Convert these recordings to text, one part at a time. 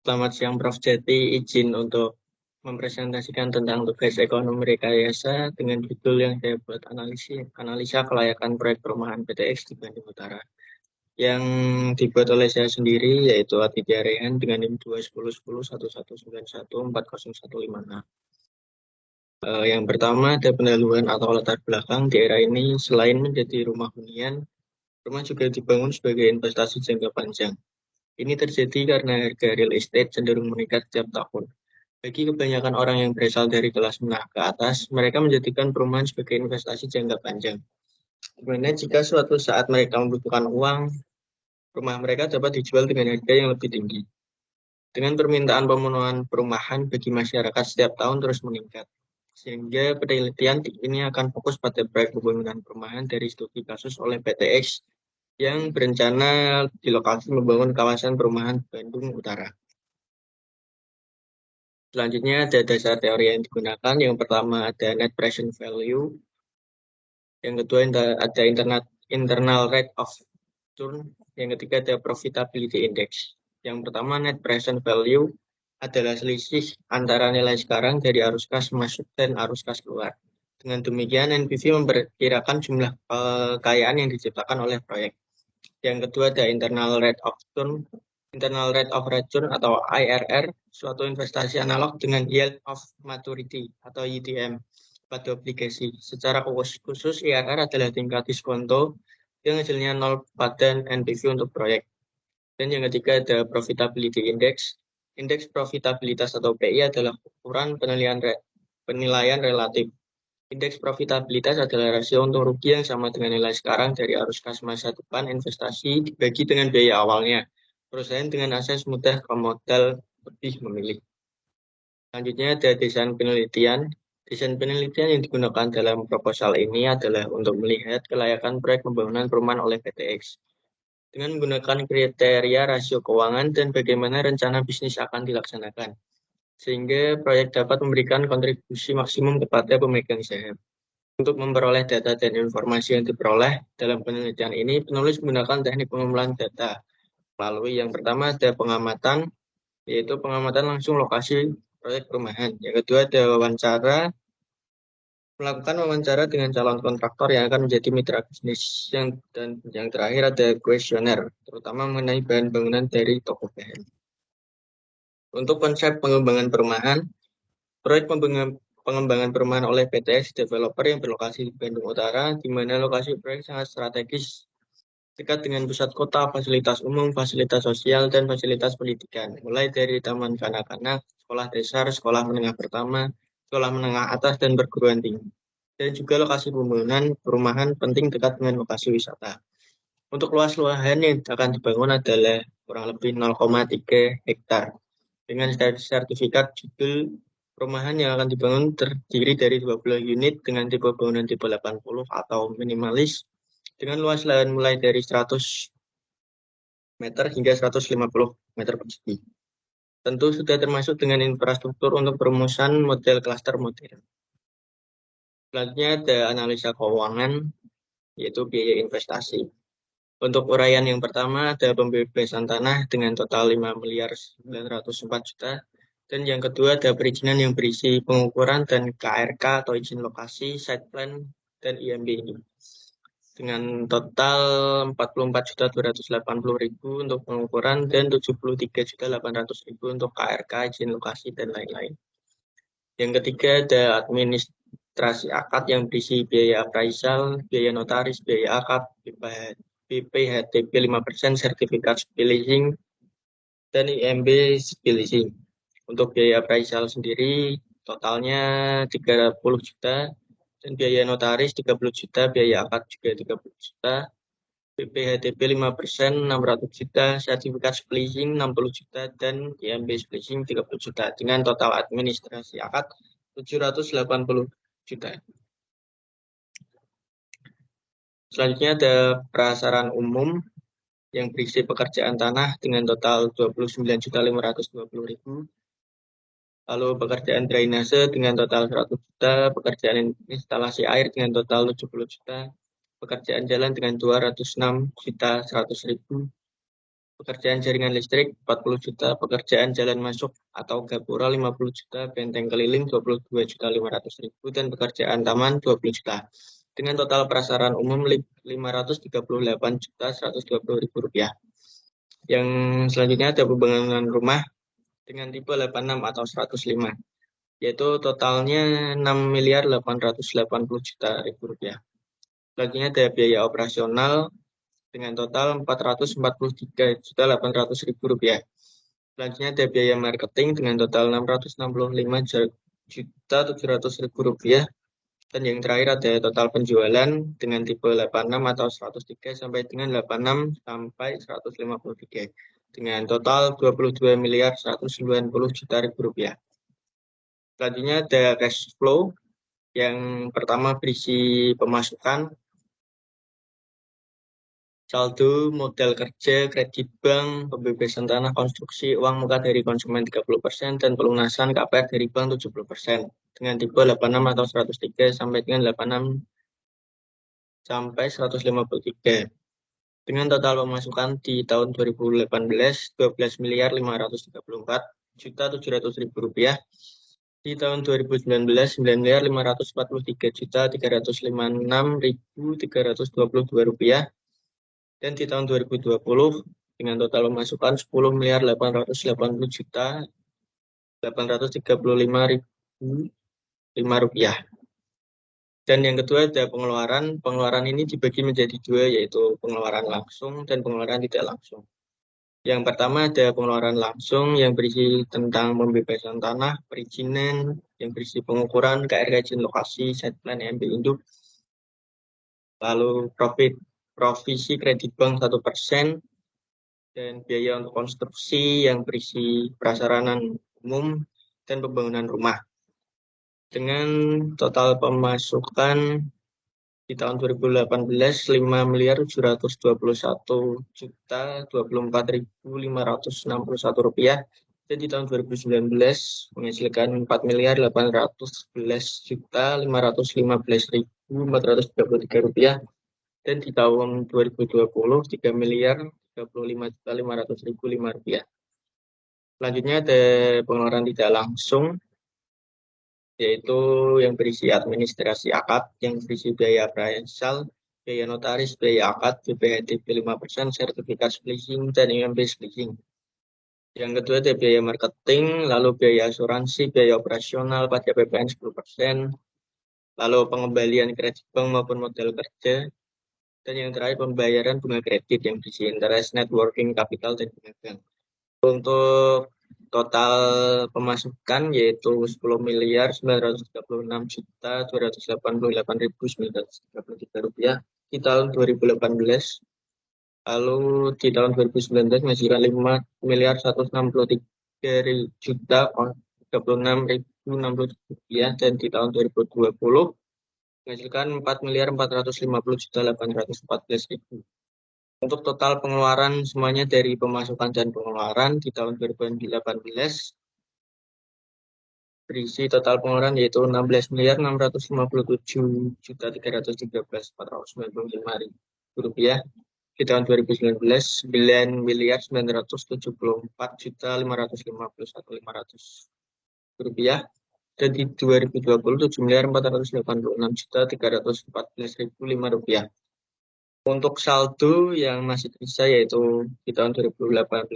Selamat siang Prof. Jati, izin untuk mempresentasikan tentang tugas ekonomi rekayasa dengan judul yang saya buat analisa kelayakan proyek perumahan PTX di Bandung Utara. Yang dibuat oleh saya sendiri yaitu Aditya Rehan dengan NIM 210101191405156. Yang pertama ada pendahuluan atau latar belakang daerah ini selain menjadi rumah hunian, rumah juga dibangun sebagai investasi jangka panjang. Ini terjadi karena harga real estate cenderung meningkat setiap tahun. Bagi kebanyakan orang yang berasal dari kelas menengah ke atas, mereka menjadikan perumahan sebagai investasi jangka panjang. Dimana jika suatu saat mereka membutuhkan uang, rumah mereka dapat dijual dengan harga yang lebih tinggi. Dengan permintaan pemenuhan perumahan bagi masyarakat setiap tahun terus meningkat. Sehingga penelitian ini akan fokus pada proyek pembangunan perumahan dari studi kasus oleh PTX yang berencana di lokasi membangun kawasan perumahan Bandung Utara. Selanjutnya ada dasar teori yang digunakan. Yang pertama ada net present value. Yang kedua ada internal rate of return. Yang ketiga ada profitability index. Yang pertama net present value adalah selisih antara nilai sekarang dari arus kas masuk dan arus kas keluar. Dengan demikian NPV memperkirakan jumlah kekayaan yang diciptakan oleh proyek. Yang kedua ada internal rate of return atau IRR, suatu investasi analog dengan yield of maturity atau YTM pada obligasi. Secara khusus IRR adalah tingkat diskonto yang hasilnya 0 pada NPV untuk proyek. Dan yang ketiga ada profitability index. Indeks profitabilitas atau PI adalah ukuran penilaian relatif. Indeks profitabilitas adalah rasio untung rugi yang sama dengan nilai sekarang dari arus kas masa depan investasi dibagi dengan biaya awalnya. Perusahaan dengan akses mudah ke modal lebih memilih. Selanjutnya ada desain penelitian. Desain penelitian yang digunakan dalam proposal ini adalah untuk melihat kelayakan proyek pembangunan perumahan oleh PTX. Dengan menggunakan kriteria rasio keuangan dan bagaimana rencana bisnis akan dilaksanakan. Sehingga proyek dapat memberikan kontribusi maksimum kepada pemegang saham. Untuk memperoleh data dan informasi yang diperoleh dalam penelitian ini, penulis menggunakan teknik pengumpulan data. Melalui yang pertama ada pengamatan, yaitu pengamatan langsung lokasi proyek perumahan. Yang kedua ada melakukan wawancara dengan calon kontraktor yang akan menjadi mitra bisnis. Dan yang terakhir ada kuesioner, terutama mengenai bahan bangunan dari toko bahan. Untuk konsep pengembangan perumahan, proyek pengembangan perumahan oleh PTX developer yang berlokasi di Bandung Utara, di mana lokasi proyek sangat strategis, dekat dengan pusat kota, fasilitas umum, fasilitas sosial, dan fasilitas pendidikan. Mulai dari taman kanak-kanak, sekolah dasar, sekolah menengah pertama, sekolah menengah atas, dan perguruan tinggi. Dan juga lokasi pembangunan perumahan penting dekat dengan lokasi wisata. Untuk luas lahan yang akan dibangun adalah kurang lebih 0,3 hektar. Dengan sertifikat judul perumahan yang akan dibangun terdiri dari 12 unit dengan tipe bangunan tipe 80 atau minimalis dengan luas lahan mulai dari 100 meter hingga 150 meter persegi. Tentu sudah termasuk dengan infrastruktur untuk perumusan model klaster modern. Selanjutnya ada analisa keuangan, yaitu biaya investasi. Untuk uraian yang pertama ada pembebasan tanah dengan total 5.904 juta. Dan yang kedua ada perizinan yang berisi pengukuran dan KRK atau izin lokasi, site plan, dan IMB ini. Dengan total 44.280.000 untuk pengukuran dan 73.800.000 untuk KRK, izin lokasi, dan lain-lain. Yang ketiga ada administrasi akad yang berisi biaya appraisal, biaya notaris, biaya akad, BPHTP 5%, sertifikat leasing, dan IMB leasing. Untuk biaya appraisal sendiri totalnya 30 juta, dan biaya notaris 30 juta, biaya akad juga 30 juta, BPHTP 5%, 600 juta, sertifikat leasing 60 juta, dan IMB leasing 30 juta, dengan total administrasi akad 780 juta. Selanjutnya ada prasaran umum yang berisi pekerjaan tanah dengan total 29.520.000. Lalu pekerjaan drainase dengan total 100 juta, pekerjaan instalasi air dengan total 70 juta, pekerjaan jalan dengan 206.100.000, pekerjaan jaringan listrik 40 juta, pekerjaan jalan masuk atau gapura 50 juta, benteng keliling 22.500.000, dan pekerjaan taman 20 juta. Dengan total prasaran umum 538.120.000 rupiah. Yang selanjutnya ada pembangunan rumah dengan tipe 86 atau 105, yaitu totalnya 6.880.000.000 rupiah. Selanjutnya ada biaya operasional dengan total 443.800.000 rupiah. Selanjutnya ada biaya marketing dengan total 665.700.000 rupiah. Dan yang terakhir ada total penjualan dengan tipe 86 atau 103 sampai dengan 86 sampai 153 dengan total 22.190.000.000 rupiah. Selanjutnya ada cash flow. Yang pertama berisi pemasukan, saldo, modal kerja, kredit bank, pembebasan tanah, konstruksi, uang muka dari konsumen 30%, dan pelunasan KPR dari bank 70%. Dengan tipe 86 atau 103 sampai dengan 86 sampai 153. Dengan total pemasukan di tahun 2018 12.534.700.000 rupiah. Di tahun 2019 9.543.356.322 rupiah. Dan di tahun 2020 dengan total pemasukan 10.880.835.005 rupiah. Dan yang kedua ada pengeluaran. Pengeluaran ini dibagi menjadi dua, yaitu pengeluaran langsung dan pengeluaran tidak langsung. Yang pertama ada pengeluaran langsung yang berisi tentang pembebasan tanah, perizinan, yang berisi pengukuran, KRK izin lokasi, site plan, MB induk, lalu provisi kredit bank 1%, dan biaya untuk konstruksi yang berisi prasarana umum dan pembangunan rumah. Dengan total pemasukan di tahun 2018 5.721.024.561 rupiah, dan di tahun 2019 menghasilkan 4.811.515.433 rupiah, dan di tahun 2020 3.035.500.005 rupiah. Selanjutnya ada pengeluaran tidak langsung, yaitu yang berisi administrasi akad, yang berisi biaya appraisal, biaya notaris, biaya akad, BPHDP 5%, sertifikat splicing, dan IMB splicing. Yang kedua ada biaya marketing, lalu biaya asuransi, biaya operasional, pajak PPN 10%, lalu pengembalian kredit bank maupun modal kerja, dan yang terakhir pembayaran bunga kredit yang berisi interest, net working capital, dan bunga bank. Untuk total pemasukan yaitu 10.936.288.933 rupiah di tahun 2018. Lalu di tahun 2019 menghasilkan 5.433.036.060 rupiah, dan di tahun 2020 menghasilkan 4.450.814.000. Untuk total pengeluaran semuanya dari pemasukan dan pengeluaran di tahun 2018 berisi total pengeluaran yaitu 16.657.313.495 rupiah. Di tahun 2019 9.974.551.500 rupiah, dan di 2020 7.486.314.005 rupiah. Untuk saldo yang masih tersisa yaitu di tahun 2018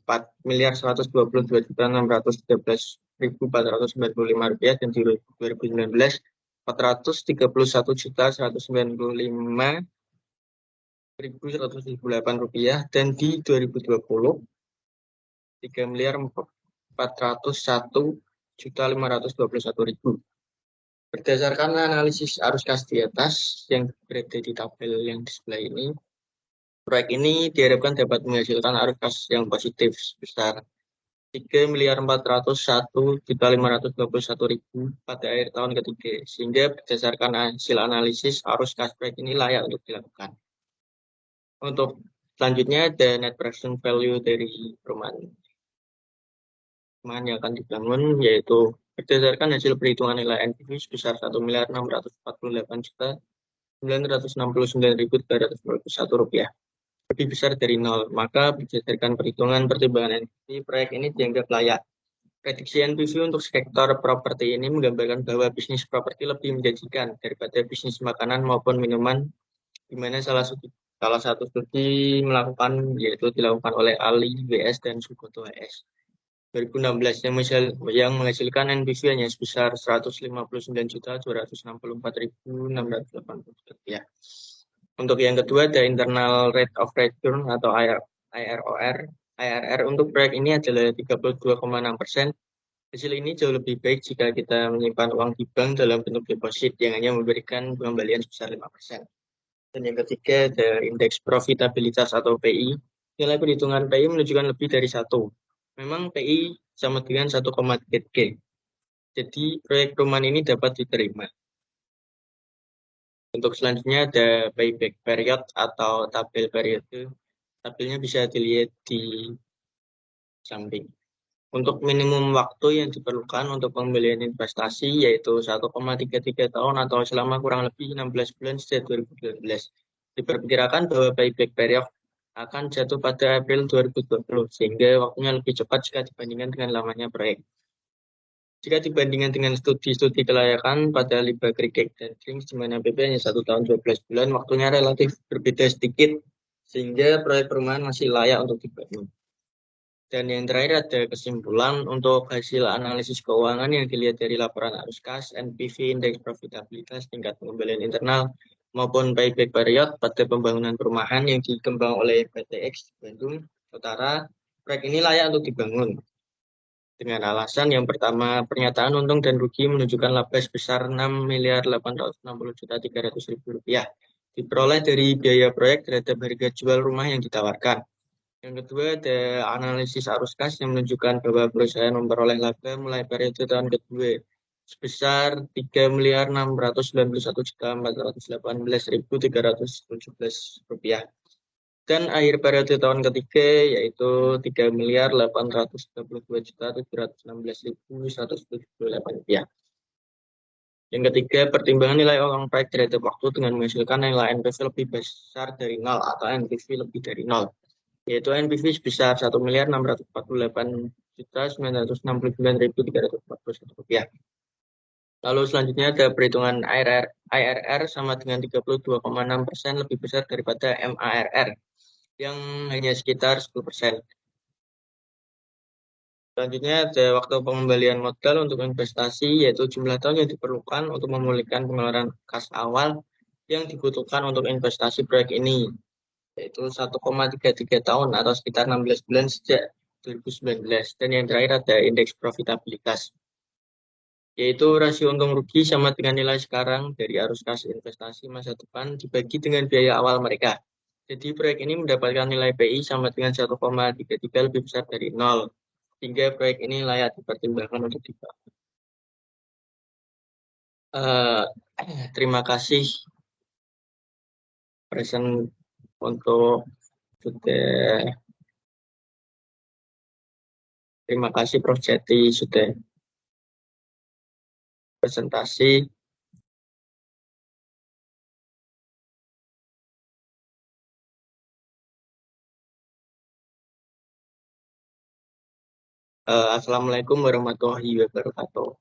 4.122.613.495 rupiah, dan di 2019 431.955.178 rupiah, dan di 2020 3.401.521.000. Berdasarkan analisis arus kas di atas yang berada di tabel yang di sebelah ini, proyek ini diharapkan dapat menghasilkan arus kas yang positif sebesar 3.401.521.000 pada akhir tahun ketiga, sehingga berdasarkan hasil analisis arus kas proyek ini layak untuk dilakukan. Untuk selanjutnya ada net present value dari perumahan yang akan dibangun, yaitu berdasarkan hasil perhitungan nilai NPV sebesar 1.648.969.321 rupiah. lebih besar dari nol, maka berdasarkan perhitungan pertimbangan NPV, proyek ini dianggap layak. Prediksi NPV untuk sektor properti ini menggambarkan bahwa bisnis properti lebih menjanjikan daripada bisnis makanan maupun minuman, di mana salah satu studi dilakukan oleh Ali WS dan Sugoto HS 2016 yang menghasilkan NPV hanya sebesar 159.264.680 rupiah. Untuk yang kedua ada internal rate of return atau IROR. IRR untuk proyek ini adalah 32,6%. Hasil ini jauh lebih baik jika kita menyimpan uang di bank dalam bentuk deposit yang hanya memberikan pengembalian sebesar 5%. Dan yang ketiga ada indeks profitabilitas atau PI. Nilai perhitungan PI menunjukkan lebih dari 1. Memang PI sama dengan 1,3. Jadi proyek perumahan ini dapat diterima. Untuk selanjutnya ada payback period atau tabel periode. Tabelnya bisa dilihat di samping. Untuk minimum waktu yang diperlukan untuk pembelian investasi yaitu 1,33 tahun atau selama kurang lebih 16 bulan sejak 2012. Diperkirakan bahwa payback period akan jatuh pada April 2020 sehingga waktunya lebih cepat jika dibandingkan dengan lamanya proyek. Jika dibandingkan dengan studi-studi kelayakan pada Liba Kriket dan Drinks di mana PP hanya 1 tahun 12 bulan, waktunya relatif berbeda sedikit sehingga proyek perumahan masih layak untuk dibangun. Dan yang terakhir ada kesimpulan untuk hasil analisis keuangan yang dilihat dari laporan arus kas, NPV, indeks profitabilitas, tingkat pengembalian internal, maupun payback period pada pembangunan perumahan yang dikembang oleh PTX Bandung Utara. Proyek ini layak untuk dibangun. Dengan alasan yang pertama, pernyataan untung dan rugi menunjukkan laba sebesar 6.860.300.000 rupiah. Diperoleh dari biaya proyek terhadap harga jual rumah yang ditawarkan. Yang kedua ada analisis arus kas yang menunjukkan bahwa perusahaan memperoleh laba mulai periode tahun kedua sebesar 3.691.418.317 rupiah. Dan akhir periode tahun ketiga yaitu 3.832.716.178 rupiah. Yang ketiga, pertimbangan nilai uang proyek terhadap waktu dengan menghasilkan nilai NPV lebih besar dari nol atau NPV lebih dari nol, yaitu NPV sebesar 1.648.969.341 rupiah. Lalu selanjutnya ada perhitungan IRR sama dengan 32,6% lebih besar daripada MARR yang hanya sekitar 10%. Selanjutnya ada waktu pengembalian modal untuk investasi yaitu jumlah tahun yang diperlukan untuk memulihkan pengeluaran kas awal yang dibutuhkan untuk investasi proyek ini, yaitu 1,33 tahun atau sekitar 16 bulan sejak 2019. Dan yang terakhir ada indeks profitabilitas, yaitu rasio untung rugi sama dengan nilai sekarang dari arus kas investasi masa depan dibagi dengan biaya awal mereka. Jadi proyek ini mendapatkan nilai PI sama dengan 1,33 lebih besar dari 0, sehingga proyek ini layak dipertimbangkan untuk dibangun. Terima kasih present untuk sudah terima kasih Prof. Jati sudah presentasi. Assalamualaikum warahmatullahi wabarakatuh.